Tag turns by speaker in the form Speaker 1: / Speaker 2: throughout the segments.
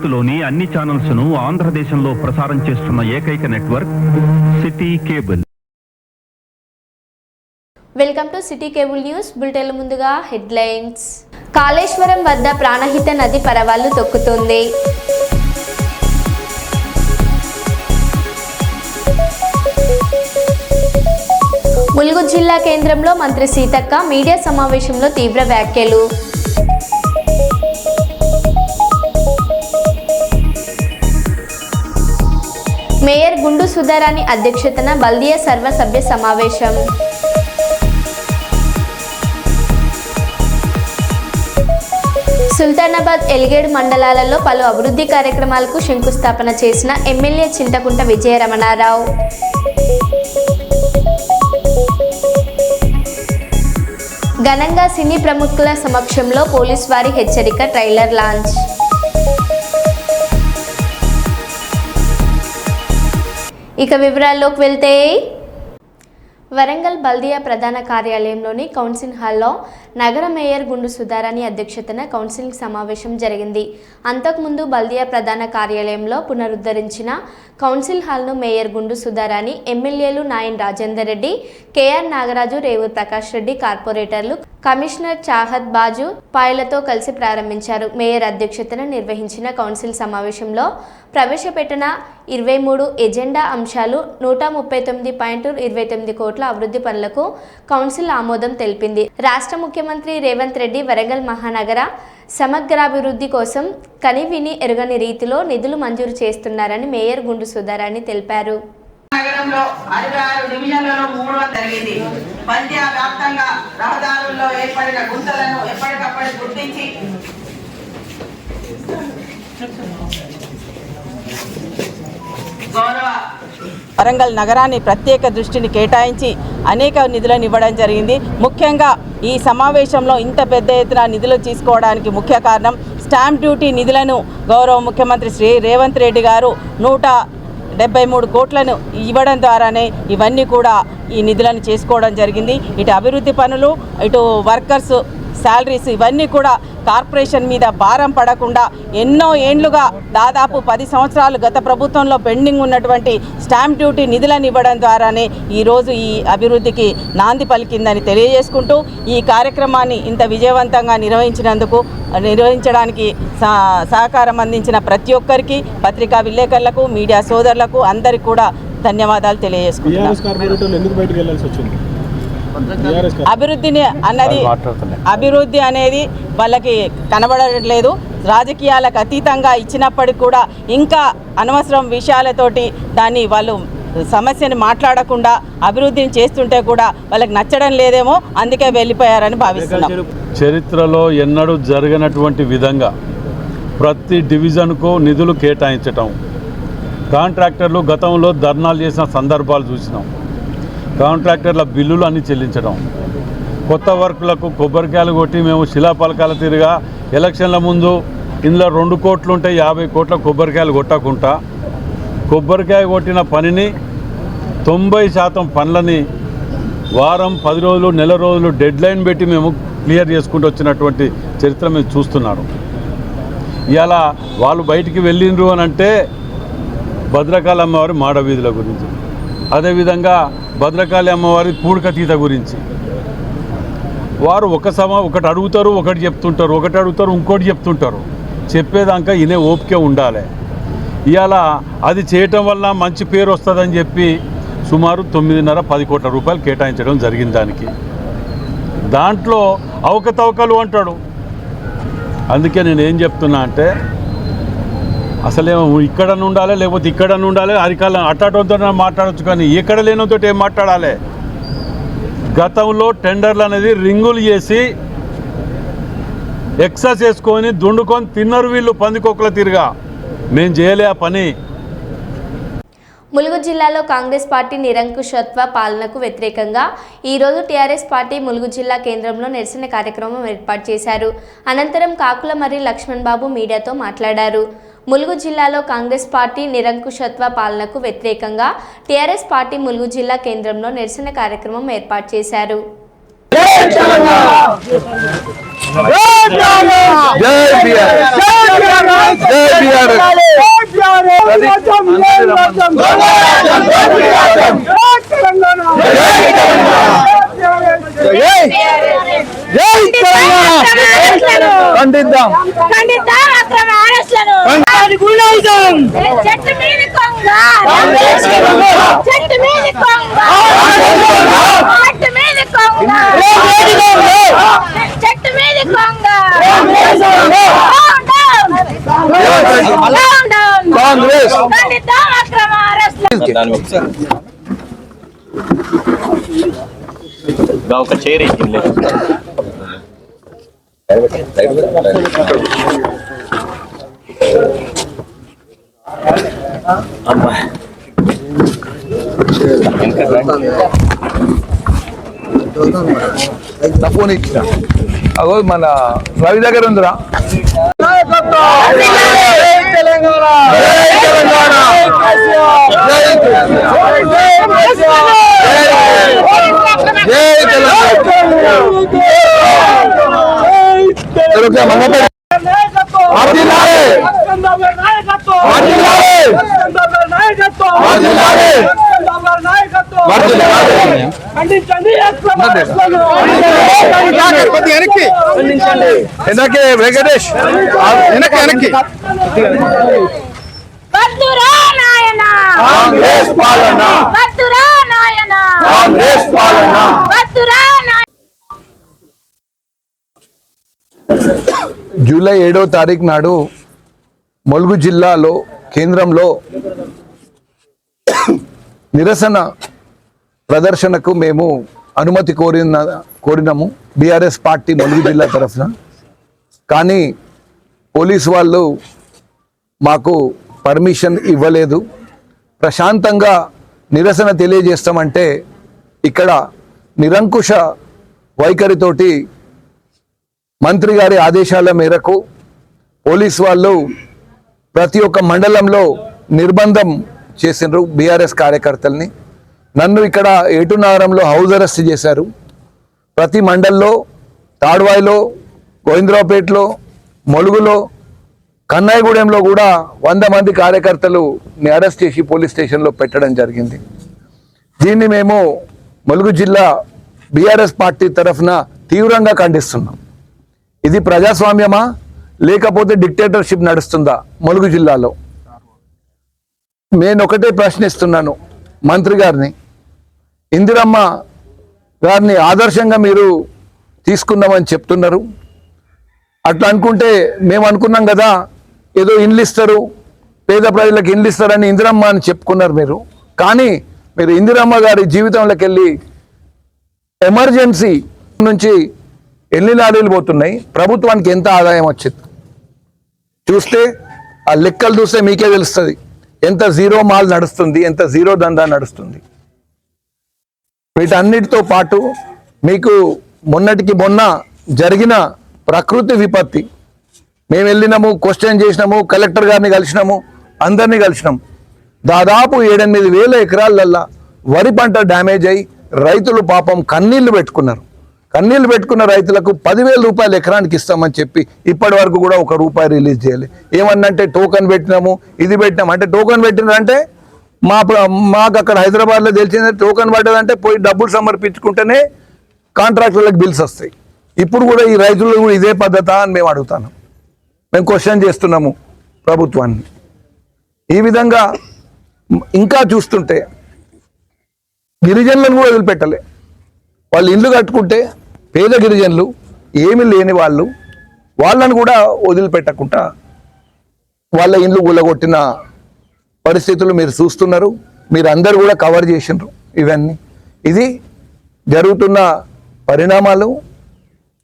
Speaker 1: భవిష్యత్తులోని అన్ని ఛానల్స్ ను ఆంధ్రదేశంలో ప్రసారం చేస్తున్న ఏకైక network city cable.
Speaker 2: Welcome to city cable news bulletin. ముందుగా హెడ్లైన్స్. కాళేశ్వరం వద్ద ప్రాణహిత నది పరవళ్లు తొక్కుతుంది. ములుగు జిల్లా కేంద్రంలో మంత్రి సీతక్క మీడియా సమావేశంలో తీవ్ర వ్యాఖ్యలు. మేయర్ గుండు సుధారాణి అధ్యక్షతన బల్దియా సర్వసభ్య సమావేశం. సుల్తానాబాద్, ఎలిగేడు మండలాలలో పలు అభివృద్ధి కార్యక్రమాలకు శంకుస్థాపన చేసిన ఎమ్మెల్యే చింతకుంట విజయరమణారావు. ఘనంగా సినీ ప్రముఖుల సమక్షంలో పోలీస్ వారి హెచ్చరిక ట్రైలర్ లాంచ్. ఇక వివరాల్లోకి వెళ్తే, వరంగల్ బల్దియా ప్రధాన కార్యాలయంలోని కౌన్సిల్ హాల్లో నగర మేయర్ గుండు సుధారాణి అధ్యక్షతన కౌన్సిలింగ్ సమావేశం జరిగింది. అంతకుముందు బల్దియా ప్రధాన కార్యాలయంలో పునరుద్ధరించిన కౌన్సిల్ హాల్ను మేయర్ గుండు సుధారాణి, ఎమ్మెల్యేలు నాయన్ రాజేందర్ రెడ్డి, కేఆర్ నాగరాజు, రేవూర్ ప్రకాష్ రెడ్డి, కార్పొరేటర్లు, కమిషనర్ చాహద్ బాజు పాయలతో కలిసి ప్రారంభించారు. మేయర్ అధ్యక్షతన నిర్వహించిన కౌన్సిల్ సమావేశంలో ప్రవేశపెట్టిన 23 ఎజెండా అంశాలు 139.29 కోట్ల అభివృద్ధి పనులకు కౌన్సిల్ ఆమోదం తెలిపింది. రాష్ట్ర ముఖ్యమంత్రి రేవంత్ రెడ్డి వరంగల్ మహానగర సమగ్రాభివృద్ధి కోసం కనివిని ఎరుగని రీతిలో నిధులు మంజూరు చేస్తున్నారని మేయర్ గుండు సుధారాణి తెలిపారు.
Speaker 3: నగరంలో 66 డివిజన్లలో 300 జరిగింది. పంజాబ్ వ్యాప్తంగా రహదారుల్లో ఏర్పడిన గుంతలను ఎప్పటికప్పుడు గుర్తించి
Speaker 4: వరంగల్ నగరాన్ని ప్రత్యేక దృష్టిని కేటాయించి అనేక నిధులను ఇవ్వడం జరిగింది. ముఖ్యంగా ఈ సమావేశంలో ఇంత పెద్ద ఎత్తున నిధులు తీసుకోవడానికి ముఖ్య కారణం స్టాంప్ డ్యూటీ నిధులను గౌరవ ముఖ్యమంత్రి శ్రీ రేవంత్ రెడ్డి గారు 173 కోట్లను ఇవ్వడం ద్వారానే ఇవన్నీ కూడా ఈ నిధులను చేసుకోవడం జరిగింది. ఇటు అభివృద్ధి పనులు, ఇటు వర్కర్స్ శాలరీస్ ఇవన్నీ కూడా కార్పొరేషన్ మీద భారం పడకుండా ఎన్నో ఏండ్లుగా దాదాపు 10 సంవత్సరాలు గత ప్రభుత్వంలో పెండింగ్ ఉన్నటువంటి స్టాంప్ డ్యూటీ నిధులను ఇవ్వడం ద్వారానే ఈరోజు ఈ అభివృద్ధికి నాంది పలికిందని తెలియజేసుకుంటూ ఈ కార్యక్రమాన్ని ఇంత విజయవంతంగా నిర్వహించడానికి సహకారం అందించిన ప్రతి ఒక్కరికి, పత్రికా విలేకరులకు, మీడియా సోదరులకు అందరికీ కూడా ధన్యవాదాలు తెలియజేసుకుంటున్నాను. అభివృద్ధి అనేది వాళ్ళకి కనబడట్లేదు. రాజకీయాలకు అతీతంగా ఇచ్చినప్పటికి కూడా ఇంకా అనవసరం విషయాలతోటి దాన్ని వాళ్ళు సమస్యని మాట్లాడకుండా అభివృద్ధిని చేస్తుంటే కూడా వాళ్ళకి నచ్చడం లేదేమో, అందుకే వెళ్ళిపోయారని భావిస్తున్నాం.
Speaker 5: చరిత్రలో ఎన్నడూ జరగనటువంటి విధంగా ప్రతి డివిజన్కు నిధులు కేటాయించటం, కాంట్రాక్టర్లు గతంలో ధర్నాలు చేసిన సందర్భాలు చూసినాం. కాంట్రాక్టర్ల బిల్లులు అన్నీ చెల్లించడం, కొత్త వర్కులకు కొబ్బరికాయలు కొట్టి మేము శిలాపలకాల తీరుగా ఎలక్షన్ల ముందు ఇందులో 2 కోట్లు ఉంటే 50 కోట్ల కొబ్బరికాయలు కొట్టకుండా కొబ్బరికాయ కొట్టిన పనిని 90% పనులని వారం, 10 రోజులు, నెల రోజులు డెడ్ లైన్ పెట్టి మేము క్లియర్ చేసుకుంటూ వచ్చినటువంటి చరిత్ర మేము చూస్తున్నారు. ఇలా వాళ్ళు బయటికి వెళ్ళిండ్రు అని అంటే భద్రకాళి అమ్మవారి మాడవీధుల గురించి, అదేవిధంగా భద్రకాళి అమ్మవారి పూడికతీత గురించి వారు ఒకటి అడుగుతారు, ఒకటి చెప్తుంటారు, ఒకటి అడుగుతారు, ఇంకోటి చెప్తుంటారు. చెప్పేదాకా ఇనే ఓపిక ఉండాలి. ఇవాళ అది చేయటం వల్ల మంచి పేరు వస్తుందని చెప్పి సుమారు 9.5-10 కోట్ల రూపాయలు కేటాయించడం జరిగింది. దాంట్లో అవకతవకలు అంటాడు. అందుకే నేను ఏం చెప్తున్నా అంటే అసలేమో ఇక్కడ ఉండాలి, లేకపోతే ఇక్కడ ఉండాలి, అరికాలం అట్టాటోతో మాట్లాడచ్చు, కానీ ఎక్కడ లేనితో ఏం మాట్లాడాలి. గతంలో టెండర్లు అనేది రింగులు చేసి ఎక్సెస్ చేసుకొని దుండుకొని తిన్నారు వీళ్ళు పందికొక్కల తీరుగా. మేము చేయలే ఆ పని.
Speaker 2: ములుగు జిల్లాలో కాంగ్రెస్ పార్టీ నిరంకుశత్వ పాలనకు వ్యతిరేకంగా ఈరోజు టీఆర్ఎస్ పార్టీ ములుగు జిల్లా కేంద్రంలో నిరసన కార్యక్రమం ఏర్పాటు చేశారు. అనంతరం కాకుల మర్రి లక్ష్మణ్ బాబు మీడియాతో మాట్లాడారు. ములుగు జిల్లాలో కాంగ్రెస్ పార్టీ నిరంకుశత్వ పాలనకు వ్యతిరేకంగా టీఆర్ఎస్ పార్టీ ములుగు జిల్లా కేంద్రంలో నిరసన కార్యక్రమం ఏర్పాటు చేశారు.
Speaker 6: ఖండిద్దాం అక్రమ అరెస్టులను చెట్టు మీద కొంగ చెట్టు మీద కొంగ చెట్టు మీద కొంగ చెట్టు మీద కొంగ కాంగ్రెస్ ఖండిద్దాం అక్రమ అరెస్టులను
Speaker 7: ఒక చేరి
Speaker 8: ఫోన్ ఇచ్చిన అగో మన రవి దగ్గర ఉందిరా. వెనక్కి వెంకటేష్ వెనక్కి వెనక్కి
Speaker 6: వద్దురా నాయనా
Speaker 8: కాంగ్రెస్ పాలన
Speaker 6: వద్దురా నాయనా
Speaker 8: కాంగ్రెస్ పాలన
Speaker 6: వద్దురా
Speaker 8: జూలై 7వ తారీఖు నాడు ములుగు జిల్లాలో కేంద్రంలో నిరసన ప్రదర్శనకు మేము అనుమతి కోరినాము బీఆర్ఎస్ పార్టీ ములుగు జిల్లా తరఫున. కానీ పోలీసు వాళ్ళు మాకు పర్మిషన్ ఇవ్వలేదు. ప్రశాంతంగా నిరసన తెలియజేస్తామంటే ఇక్కడ నిరంకుశ వైఖరితోటి మంత్రి గారి ఆదేశాల మేరకు పోలీసు వాళ్ళు ప్రతి ఒక్క మండలంలో నిర్బంధం చేసిండ్రు బీఆర్ఎస్ కార్యకర్తల్ని. నన్ను ఇక్కడ ఏటునగరంలో హౌస్ అరెస్ట్ చేశారు. ప్రతి మండల్లో తాడ్వాయిలో, గోవిందరావుపేటలో, ములుగులో, కన్నాయగూడెంలో కూడా 100 మంది కార్యకర్తలుని అరెస్ట్ చేసి పోలీస్ స్టేషన్లో పెట్టడం జరిగింది. దీన్ని మేము ములుగు జిల్లా బీఆర్ఎస్ పార్టీ తరఫున తీవ్రంగా ఖండిస్తున్నాం. ఇది ప్రజాస్వామ్యమా లేకపోతే డిక్టేటర్షిప్ నడుస్తుందా ములుగు జిల్లాలో? నేను ఒకటే ప్రశ్నిస్తున్నాను మంత్రి గారిని. ఇందిరమ్మ గారిని ఆదర్శంగా మీరు తీసుకున్నామని చెప్తున్నారు. అట్లా అనుకుంటే మేము అనుకున్నాం కదా ఏదో ఇండ్లు ఇస్తారు, పేద ప్రజలకు ఇండ్లు ఇస్తారని ఇందిరమ్మ అని చెప్పుకున్నారు మీరు. కానీ మీరు ఇందిరమ్మ గారి జీవితంలోకి వెళ్ళి ఎమర్జెన్సీ నుంచి ఎన్ని లారీలు పోతున్నాయి, ప్రభుత్వానికి ఎంత ఆదాయం వచ్చింది చూస్తే ఆ లెక్కలు చూస్తే మీకే తెలుస్తుంది. ఎంత జీరో మాల్ నడుస్తుంది, ఎంత జీరో దందా నడుస్తుంది. వీటన్నిటితో పాటు మీకు మొన్నటికి మొన్న జరిగిన ప్రకృతి విపత్తి మేము వెళ్ళినాము, క్వశ్చన్ చేసినాము, కలెక్టర్ గారిని కలిసినాము, అందరినీ కలిసినాం. దాదాపు 7-8 వేల ఎకరాలల్లా వరి పంట డ్యామేజ్ అయ్యి రైతులు పాపం కన్నీళ్లు పెట్టుకున్నారు. కన్నీళ్లు పెట్టుకున్న రైతులకు 10,000 రూపాయలు ఎకరానికి ఇస్తామని చెప్పి ఇప్పటి వరకు కూడా ₹1 రిలీజ్ చేయాలి. ఏమన్నంటే టోకన్ పెట్టినాము, ఇది పెట్టినాము అంటే టోకన్ పెట్టినారంటే మాకు అక్కడ హైదరాబాద్లో తెలిసిందే టోకన్ పడ్డదంటే పోయి డబ్బులు సమర్పించుకుంటేనే కాంట్రాక్టర్లకు బిల్స్ వస్తాయి. ఇప్పుడు కూడా ఈ రైతులు కూడా ఇదే పద్ధత అని మేము అడుగుతాను. మేము క్వశ్చన్ చేస్తున్నాము ప్రభుత్వాన్ని. ఈ విధంగా ఇంకా చూస్తుంటే గిరిజనులను కూడా వదిలిపెట్టలే. వాళ్ళు ఇల్లు కట్టుకుంటే పేద గిరిజనులు ఏమీ లేని వాళ్ళను కూడా వదిలిపెట్టకుండా వాళ్ళ ఇండ్లు గుల్లగొట్టిన పరిస్థితులు మీరు చూస్తున్నారు. మీరు అందరు కూడా కవర్ చేసినారు ఇవన్నీ. ఇది జరుగుతున్న పరిణామాలు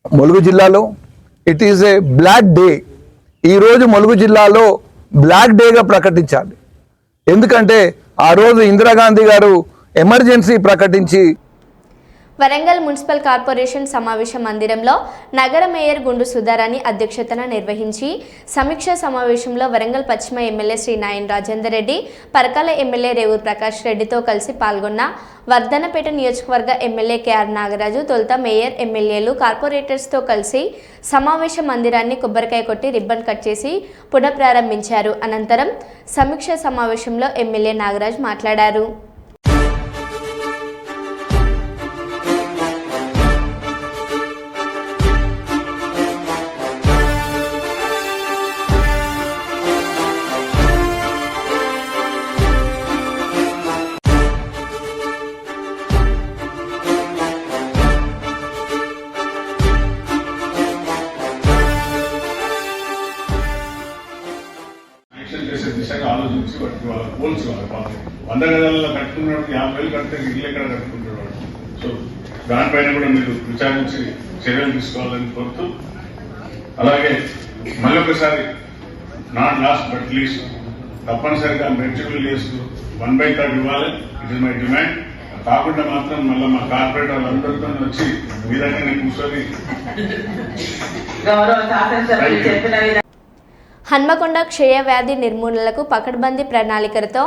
Speaker 8: ములుగు జిల్లాలో. It is a black day. ఈరోజు ములుగు జిల్లాలో బ్లాక్ డేగా ప్రకటించాలి. ఎందుకంటే ఆ రోజు ఇందిరాగాంధీ గారు ఎమర్జెన్సీ ప్రకటించి
Speaker 2: వరంగల్ మున్సిపల్ కార్పొరేషన్ సమావేశ మందిరంలో నగర మేయర్ గుండు సుధారాణి అధ్యక్షతన నిర్వహించి సమీక్ష సమావేశంలో వరంగల్ పశ్చిమ ఎమ్మెల్యే శ్రీ నాయన్ రాజేందర్ రెడ్డి, పరకాల ఎమ్మెల్యే రేవూరు ప్రకాష్ రెడ్డితో కలిసి పాల్గొన్న వర్ధనపేట నియోజకవర్గ ఎమ్మెల్యే కేఆర్ నాగరాజు తొలుత మేయర్, ఎమ్మెల్యేలు, కార్పొరేటర్స్తో కలిసి సమావేశ మందిరాన్ని కొబ్బరికాయ కొట్టి రిబ్బన్ కట్ చేసి పునఃప్రారంభించారు. అనంతరం సమీక్ష సమావేశంలో ఎమ్మెల్యే నాగరాజ్ మాట్లాడారు.
Speaker 7: ఆలోచించి పోల్చుకోవాలి. 100 గదాలలో కట్టుకున్నాడు, 50,000 కడితే ఇల్లు ఎక్కడ కట్టుకుంటున్నాడు. సో దానిపైన కూడా మీరు విచారించి చర్యలు తీసుకోవాలని కోరుతూ, అలాగే మళ్ళొకసారి నాట్ లాస్ట్ బట్ లీస్ట్ తప్పనిసరిగా మెచ్యూరిటీ చేస్తూ 1/3 ఇవ్వాలి. It is my demand. కాకుండా మాత్రం మళ్ళీ మా కార్పొరేట్ వాళ్ళందరితో వచ్చి మీ దగ్గర కూర్చొని
Speaker 2: హన్మకొండ క్షయవ్యాధి నిర్మూలనకు పకడ్బందీ ప్రణాళికలతో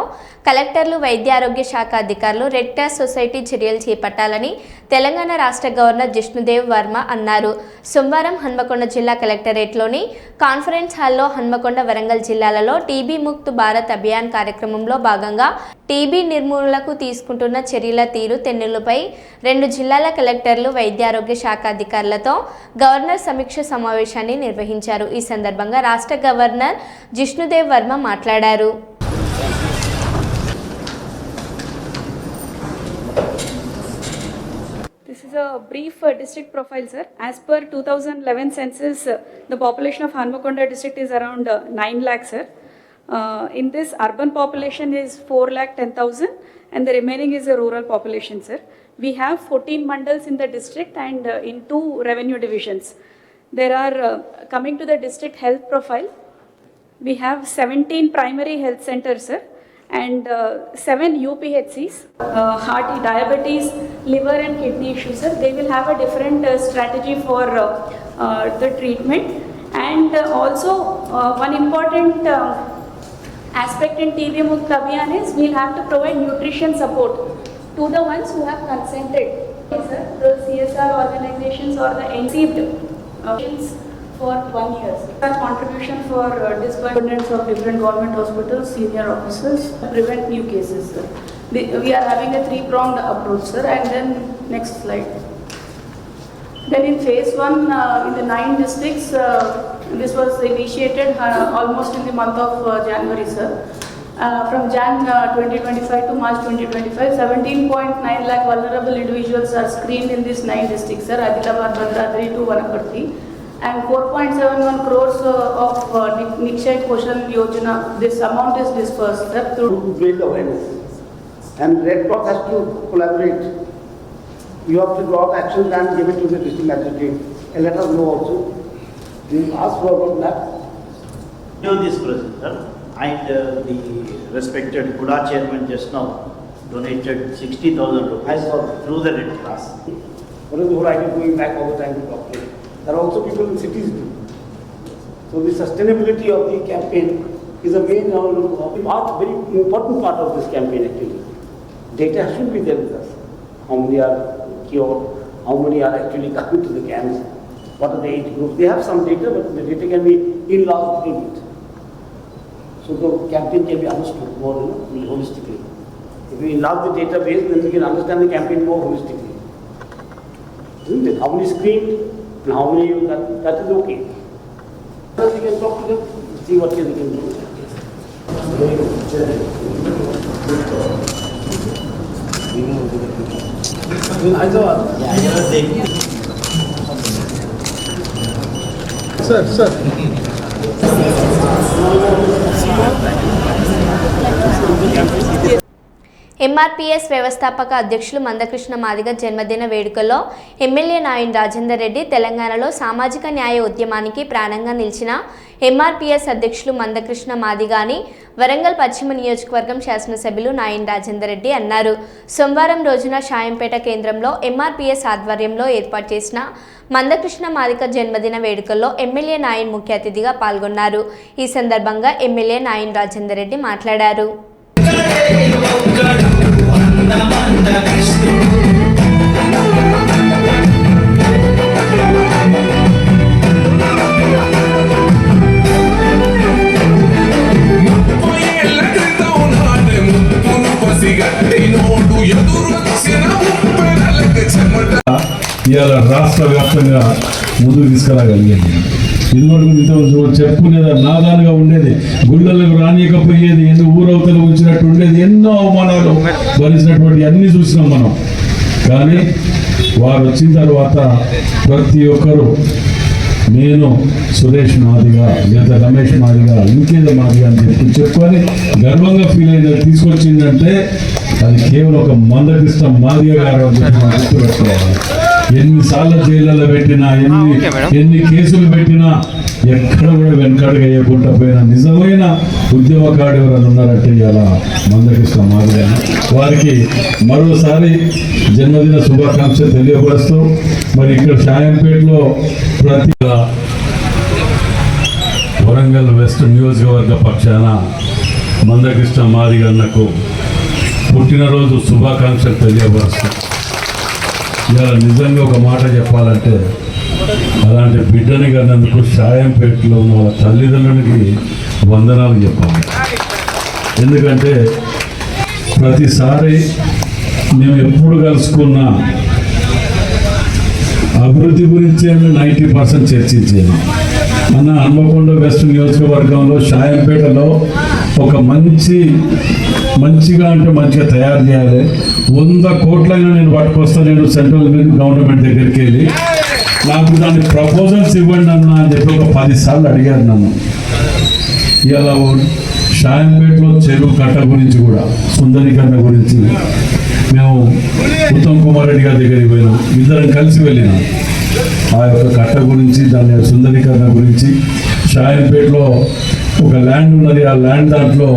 Speaker 2: కలెక్టర్లు, వైద్య ఆరోగ్య శాఖ అధికారులు, రెడ్ క్రాస్ సొసైటీ చర్యలు చేపట్టాలని తెలంగాణ రాష్ట్ర గవర్నర్ జిష్ణుదేవ్ వర్మ అన్నారు. సోమవారం హన్మకొండ జిల్లా కలెక్టరేట్లోని కాన్ఫరెన్స్ హాల్లో హన్మకొండ, వరంగల్ జిల్లాలలో టీబీ ముక్త్ భారత్ అభియాన్ కార్యక్రమంలో భాగంగా టీబీ నిర్మూలనకు తీసుకుంటున్న చర్యల తీరు తెన్నులపై 2 జిల్లాల కలెక్టర్లు, వైద్య ఆరోగ్య శాఖ అధికారులతో గవర్నర్ సమీక్ష సమావేశాన్ని నిర్వహించారు. ఈ సందర్భంగా రాష్ట్ర గవర్నర్ జిష్ణుదేవ్ వర్మ మాట్లాడారు.
Speaker 9: This is a brief district profile, sir. As per 2011 census, the population of Hanmakonda district is around 9 lakh, sir. In this, urban population is 4,10,000 and the remaining is a rural population, sir. We have 14 mandals in the district and in 2 revenue divisions. There are, coming to the district health profile, we have 17 primary health centers, sir, and 7 UPHCs, heart, diabetes, liver and kidney issues, sir. They will have a different strategy for the treatment. And also one important aspect in TB Mukt Abhiyan is we'll have to provide nutrition support to the ones who have consented. Sir, the CSR organizations or the NCD for 1 year. Such contribution for disbursements of different government hospitals, senior officers, to prevent new cases, sir. We are having a 3-pronged approach, sir. And then next slide. Then in phase 1, in the 9 districts, this was initiated almost in the month of January, sir. From Jan 2025 to March 2025, 17.9 lakh vulnerable individuals are screened in these 9 districts, sir. Adilabad, Bhadradri to Vanaparthi. And 4.71 crores of Nikshay Poshan Yojana, this amount is dispersed, sir, through
Speaker 10: to build awareness. And Red Cross has to collaborate. You have to draw up action plan, give it to the district magistrate, and let us know also. We ask for that.
Speaker 11: Do this present, sir. And the respected Kuda chairman just now donated 60,000 rupees through the Red Cross.
Speaker 10: What is the whole idea going back all the time to talk to? There are also people in cities too. So the sustainability of the campaign is a main, very important part of this campaign actually. Data should be there with us. How many are cured? How many are actually coming to the camps? What are the age groups? They have some data, but the data can be enlarged a little bit. So the campaign can be understood more holistically. If we enlarge the database, then we can understand the campaign more holistically. Isn't it? How many screened? And how many you that is okay. Then we can talk to them, see what they can do.
Speaker 8: Sir.
Speaker 2: MRPS వ్యవస్థాపక అధ్యక్షులు మందకృష్ణ మాదిగ జన్మదిన వేడుకల్లో MLA Nayan Rajender Reddy తెలంగాణలో సామాజిక న్యాయ ఉద్యమానికి ప్రాణంగా నిలిచిన ఎంఆర్పీఎస్ అధ్యక్షులు మందకృష్ణ మాదిగాని వరంగల్ పశ్చిమ నియోజకవర్గం శాసనసభ్యులు నాయన్ రాజేందర్ రెడ్డి అన్నారు. సోమవారం రోజున షాయంపేట కేంద్రంలో ఎంఆర్పీఎస్ ఆధ్వర్యంలో ఏర్పాటు చేసిన మందకృష్ణ మాదిగ జన్మదిన వేడుకల్లో ఎమ్మెల్యే నాయన్ ముఖ్య అతిథిగా పాల్గొన్నారు. ఈ సందర్భంగా ఎమ్మెల్యే నాయన్ రాజేందర్ రెడ్డి మాట్లాడారు.
Speaker 5: ఇవాళ రాష్ట్ర వ్యాప్తంగా ముందుకు తీసుకురాగలిగింది. ఇదివరకు ఇంతవరకు చెప్పుకునేది నాదాలుగా ఉండేది, గుళ్ళలకు రానియకపోయేది, ఎన్ని ఊరవతలు ఉంచినట్టు ఉండేది, ఎన్నో అవమానాలు భరించినటువంటి అన్ని చూసినాం మనం. కానీ వారు వచ్చిన తర్వాత ప్రతి ఒక్కరూ నేను సురేష్ మాదిగా లేదా రమేష్ మాదిగా ఇంకేదో మాదిగా అని చెప్పుకొని గర్వంగా ఫీల్ అయిన తీసుకొచ్చిందంటే అది కేవలం ఒక మందకృష్ణ మాదిగా గారు అని చెప్పి మనం గుర్తుపెట్టుకోవాలి. ఎన్నిసార్లు జైళ్ళలో పెట్టినా, ఎన్ని కేసులు పెట్టినా ఎక్కడ కూడా వెనకడుగు వేయకుండా పోయిన నిజమైన ఉద్యమకారుడు ఎవరైనా ఉన్నారంటే ఇలా మందకృష్ణ మాదిగా. వారికి మరోసారి జన్మదిన శుభాకాంక్షలు తెలియపరుస్తూ మరి ఇక్కడ షాయంపేటలో ప్రతి వరంగల్ వెస్ట్ నియోజకవర్గ పక్షాన మందకృష్ణ మాదిగ అన్నకు పుట్టినరోజు శుభాకాంక్షలు తెలియపరుస్తూ ఇలా నిజంగా ఒక మాట చెప్పాలంటే అలాంటి బిడ్డని కన్నందుకు షాయంపేటలో ఉన్న వాళ్ళ తల్లిదండ్రులకి వందనాలు చెప్పాలి. ఎందుకంటే ప్రతిసారి మేము ఎప్పుడు కలుసుకున్నా అభివృద్ధి గురించి 90% చర్చించేది. మన హన్మకొండ వెస్ట్ నియోజకవర్గంలో షాయంపేటలో ఒక మంచిగా అంటే మంచిగా తయారు చేయాలి. 100 కోట్లైనా నేను పట్టుకొస్తాను, నేను సెంట్రల్ గవర్నమెంట్ దగ్గరికి వెళ్ళి నాకు దాని ప్రపోజల్స్ ఇవ్వండి అన్న అని చెప్పి ఒక 10 సార్లు అడిగారు నన్ను. ఇలా షాయంపేటలో చెరువు కట్ట గురించి కూడా సుందరీకరణ గురించి మేము ఉత్తమ్ కుమార్ రెడ్డి గారి దగ్గరికి పోయినాం, ఇద్దరం కలిసి వెళ్ళినాం. ఆ యొక్క కట్ట గురించి, దాని సుందరీకరణ గురించి, షాయంపేటలో ఒక ల్యాండ్ ఉన్నది, ఆ ల్యాండ్ దాంట్లో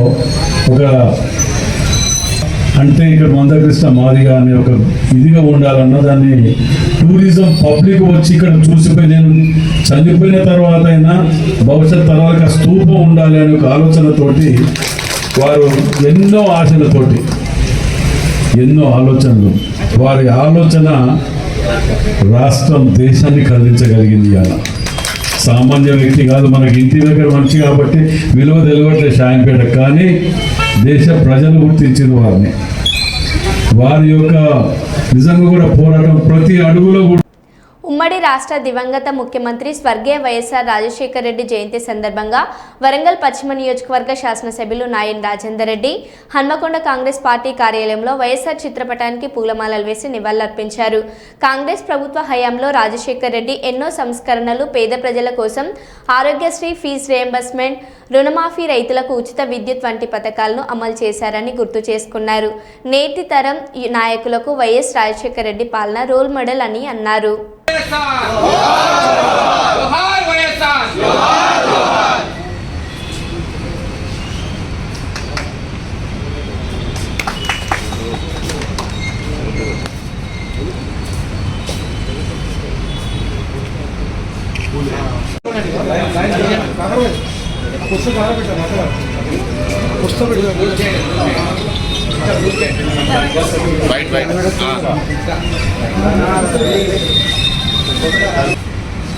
Speaker 5: ఒక అంటే ఇక్కడ మందకృష్ణ మాదిగ అనే ఒక ఇదిగా ఉండాలన్న దాన్ని టూరిజం పబ్లిక్ వచ్చి ఇక్కడ చూసిపోయి నేను చనిపోయిన తర్వాత అయినా భవిష్యత్ తరాలకు ఆ స్తూపం ఉండాలి అనే ఒక ఆలోచనతోటి వారు ఎన్నో ఆశలతోటి ఎన్నో ఆలోచనలు, వారి ఆలోచన రాష్ట్రం దేశాన్ని కదిలించగలిగింది. అలా సామాన్య వ్యక్తి కాదు, మనకి ఇంటి దగ్గర మనిషి కాబట్టి విలువ తెలియట్లేదు షాయంపేట. కానీ దేశ ప్రజలు గుర్తించిన వారిని, వారి యొక్క నిజంగా కూడా పోరాటం ప్రతి అడుగులో కూడా.
Speaker 2: ఉమ్మడి రాష్ట్ర దివంగత ముఖ్యమంత్రి స్వర్గీయ వైఎస్ఆర్ రాజశేఖర రెడ్డి జయంతి సందర్భంగా వరంగల్ పశ్చిమ నియోజకవర్గ శాసనసభ్యులు నాయన్ రాజేందర్ రెడ్డి హన్మకొండ కాంగ్రెస్ పార్టీ కార్యాలయంలో వైఎస్ఆర్ చిత్రపటానికి పూలమాలలు వేసి నివాళులర్పించారు. కాంగ్రెస్ ప్రభుత్వ హయాంలో రాజశేఖర రెడ్డి ఎన్నో సంస్కరణలు, పేద ప్రజల కోసం ఆరోగ్యశ్రీ, ఫీజు రియంబర్స్మెంట్, రుణమాఫీ, రైతులకు ఉచిత విద్యుత్ వంటి పథకాలను అమలు చేశారని గుర్తు చేసుకున్నారు. నేటి తరం నాయకులకు వైఎస్ రాజశేఖర రెడ్డి పాలన రోల్ మోడల్ అని అన్నారు.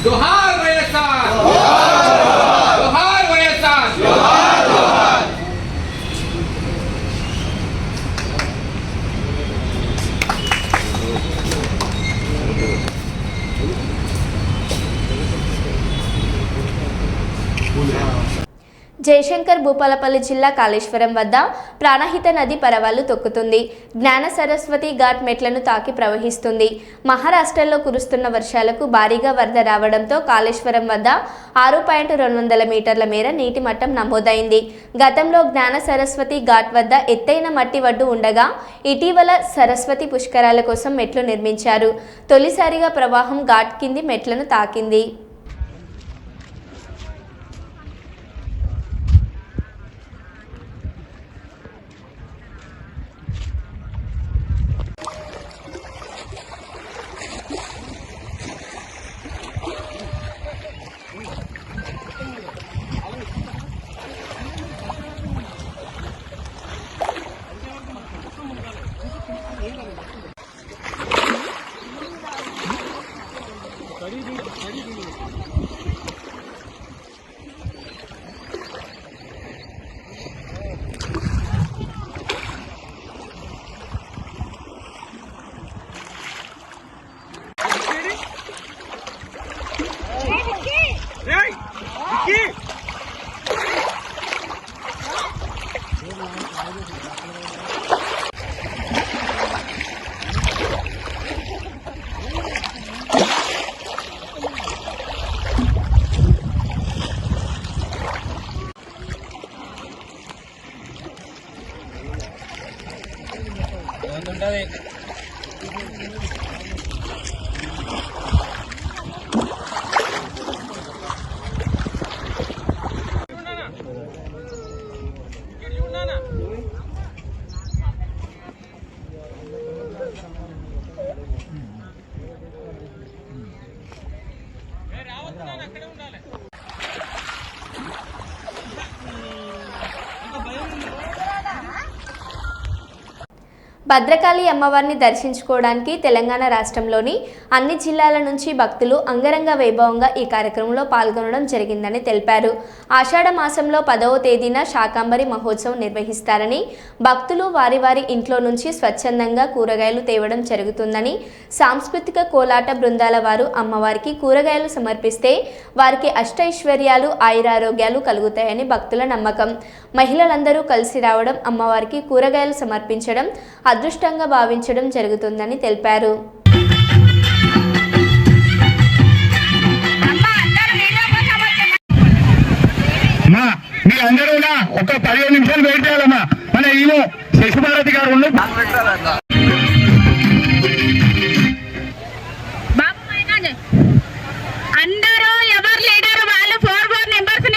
Speaker 6: जोहार వైఎస్ఆర్, जोहार వైఎస్ఆర్.
Speaker 2: జయశంకర్ భూపాలపల్లి జిల్లా కాళేశ్వరం వద్ద ప్రాణహిత నది పరవళ్లు తొక్కుతుంది. జ్ఞాన సరస్వతి ఘాట్ మెట్లను తాకి ప్రవహిస్తుంది. మహారాష్ట్రలో కురుస్తున్న వర్షాలకు భారీగా వరద రావడంతో కాళేశ్వరం వద్ద 6.200 మీటర్ల మేర నీటి మట్టం నమోదైంది. గతంలో జ్ఞాన సరస్వతి ఘాట్ వద్ద ఎత్తైన మట్టి వడ్డు ఉండగా ఇటీవల సరస్వతి పుష్కరాల కోసం మెట్లు నిర్మించారు. తొలిసారిగా ప్రవాహం ఘాట్ కింది మెట్లను తాకింది. భద్రకాళి అమ్మవారిని దర్శించుకోవడానికి తెలంగాణ రాష్ట్రంలోని అన్ని జిల్లాల నుంచి భక్తులు అంగరంగ వైభవంగా ఈ కార్యక్రమంలో పాల్గొనడం జరిగిందని తెలిపారు. ఆషాఢ మాసంలో 10వ తేదీన శాకాంబరి మహోత్సవం నిర్వహిస్తారని, భక్తులు వారి వారి ఇంట్లో నుంచి స్వచ్ఛందంగా కూరగాయలు తేవడం జరుగుతుందని, సాంస్కృతిక కోలాట బృందాల వారు అమ్మవారికి కూరగాయలు సమర్పిస్తే వారికి అష్టైశ్వర్యాలు ఆయురారోగ్యాలు కలుగుతాయని భక్తుల నమ్మకం. మహిళలందరూ కలిసి రావడం, అమ్మవారికి కూరగాయలు సమర్పించడం అదృష్టంగా భావించడం జరుగుతుందని తెలిపారు.
Speaker 12: అందరూ ఒక 15 నిమిషాలు వెయిట్ చేయాలమ్మా. మన ఈయన శశిభారతి గారు
Speaker 6: అందరూ ఎవరు లీడర్ వాళ్ళు 4 మెంబర్స్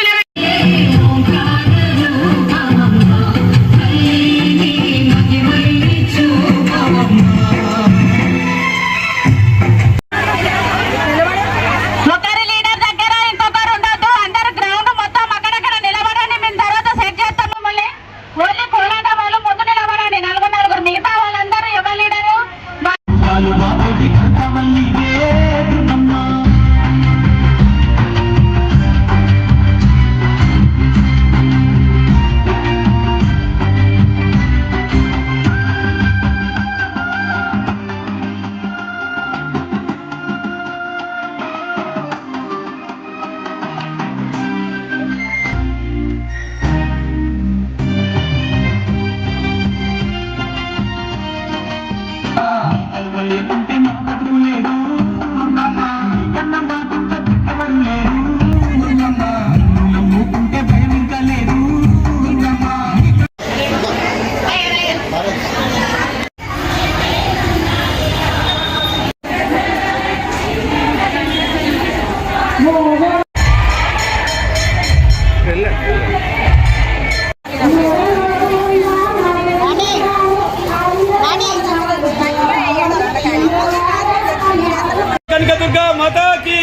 Speaker 5: కనకదుర్గా మాతా की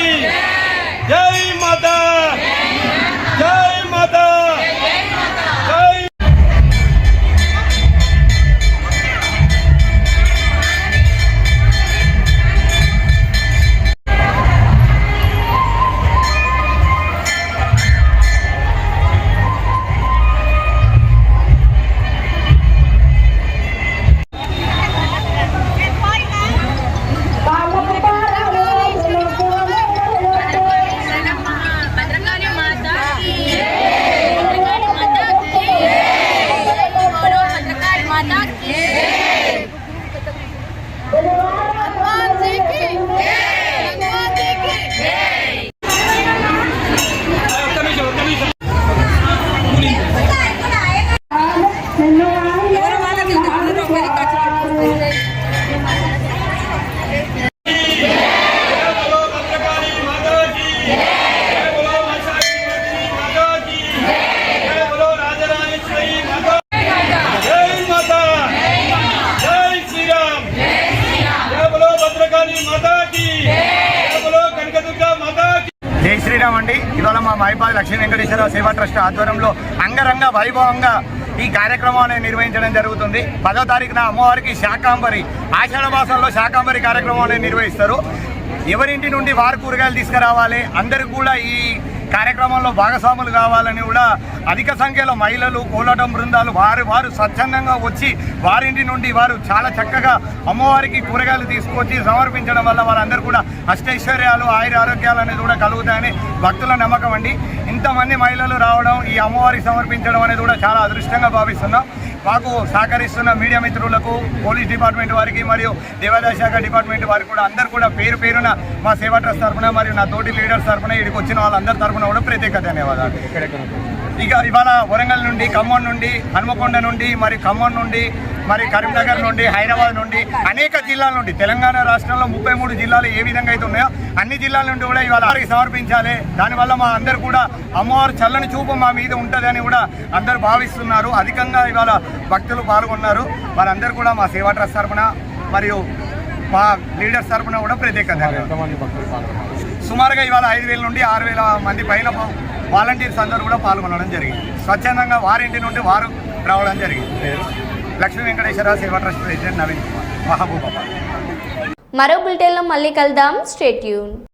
Speaker 5: जय माता, जय माता, जय
Speaker 6: Bye.
Speaker 12: జై శ్రీరామ్ అండి. ఇవాళ మా మైపాది లక్ష్మీ వెంకటేశ్వర సేవా ట్రస్ట్ ఆధ్వర్యంలో అంగరంగ వైభవంగా ఈ కార్యక్రమాన్ని నిర్వహించడం జరుగుతుంది. 10వ తారీఖున అమ్మవారికి శాకాంబరి, ఆషాఢ మాసంలో శాకాంబరి కార్యక్రమాన్ని నిర్వహిస్తారు. ఎవరింటి నుండి వారు కూరగాయలు తీసుకురావాలి, అందరికీ కూడా ఈ కార్యక్రమంలో భాగస్వాములు కావాలని కూడా అధిక సంఖ్యలో మహిళలు, కోలాటం బృందాలు వారు స్వచ్ఛందంగా వచ్చి వారింటి నుండి వారు చాలా చక్కగా అమ్మవారికి కూరగాయలు తీసుకొచ్చి సమర్పించడం వల్ల వాళ్ళందరూ కూడా అష్టైశ్వర్యాలు, ఆరోగ్యాలు అనేది కూడా కలుగుతాయని భక్తుల నమ్మకం అండి. ఇంతమంది మహిళలు రావడం, ఈ అమ్మవారికి సమర్పించడం అనేది కూడా చాలా అదృష్టంగా భావిస్తున్నాం. మాకు సహకరిస్తున్న మీడియా మిత్రులకు, పోలీస్ డిపార్ట్మెంట్ వారికి మరియు దేవాదాయ శాఖ డిపార్ట్మెంట్ వారికి కూడా అందరూ కూడా పేరున మా సేవా ట్రస్ట్ తరఫున మరియు నా తోటి లీడర్స్ తరఫున ఇక్కడికి వచ్చిన వాళ్ళందరి తరఫున కూడా ప్రత్యేక ధన్యవాదాలు. ఇక ఇవాళ వరంగల్ నుండి, ఖమ్మం నుండి, హన్మకొండ నుండి, మరి ఖమ్మం నుండి, మరి కరీంనగర్ నుండి, హైదరాబాద్ నుండి, అనేక జిల్లాల నుండి, తెలంగాణ రాష్ట్రంలో 33 జిల్లాలు ఏ విధంగా అయితే ఉన్నాయో అన్ని జిల్లాల నుండి కూడా ఇవాళ సమర్పించాలి. దానివల్ల మా అందరూ కూడా అమ్మవారు చల్లని చూపు మా మీద ఉంటుందని కూడా అందరూ భావిస్తున్నారు. అధికంగా ఇవాళ భక్తులు పాల్గొన్నారు. వాళ్ళందరూ కూడా మా సేవా ట్రస్ట్ తరఫున మరియు మా లీడర్స్ తరఫున కూడా ప్రత్యేక సుమారుగా ఇవాళ 5,000 నుండి 6,000 మంది పైన వాలంటీర్స్ అందరూ కూడా పాల్గొనడం జరిగింది. స్వచ్ఛందంగా వారింటి నుండి వారు రావడం జరిగింది. లక్ష్మీ వెంకటేశ్వర సేవా ట్రస్ట్ ప్రెసిడెంట్ నవీన్ కుమార్, మహబూబాబాద్.
Speaker 2: మరో బులెటిన్లో మళ్ళీ కలుద్దాం. Stay tune.